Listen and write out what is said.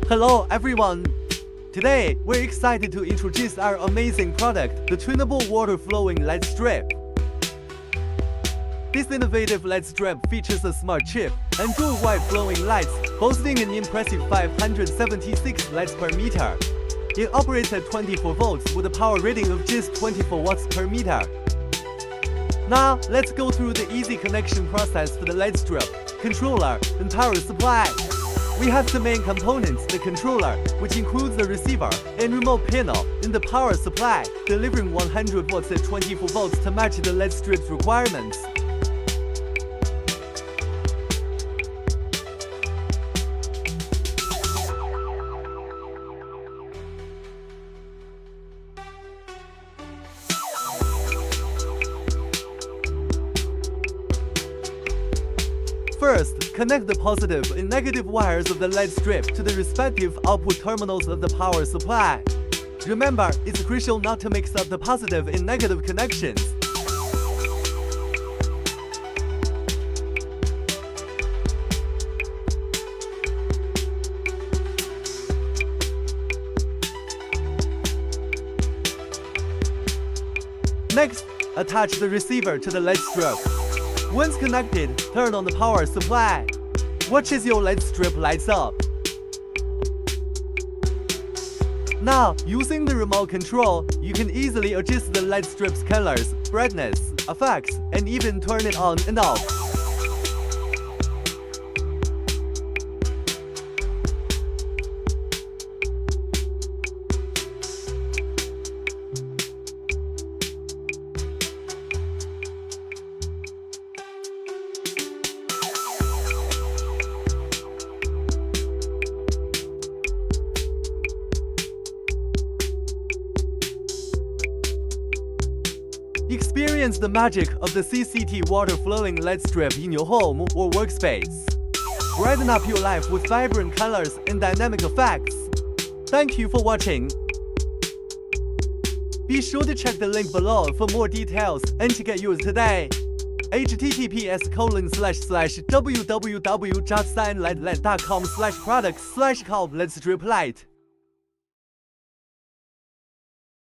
Hello everyone! Today, we're excited to introduce our amazing product, the Tunable water-flowing LED strip. This innovative LED strip features a smart chip and dual wide flowing lights, boasting an impressive 576 LEDs per meter. It operates at 24 volts with a power rating of just 24 watts per meter. Now, let's go through the easy connection process for the LED strip, controller, and power supply. We have the main components, the controller, which includes the receiver and remote panel, and the power supply, delivering 100 watts at 24 volts to match the LED strip's requirements. First, connect the positive and negative wires of the LED strip to the respective output terminals of the power supply. Remember, it's crucial not to mix up the positive and negative connections. Next, attach the receiver to the LED strip. Once connected, turn on the power supply. Watch as your LED strip lights up. Now, using the remote control, you can easily adjust the LED strip's colors, brightness, effects, and even turn it on and off. Experience the magic of the CCT water-flowing LED strip in your home or workspace. Brighten up your life with vibrant colors and dynamic effects. Thank you for watching. Be sure to check the link below for more details and to get yours today. https://www.signlightled.com/products/called LED strip light.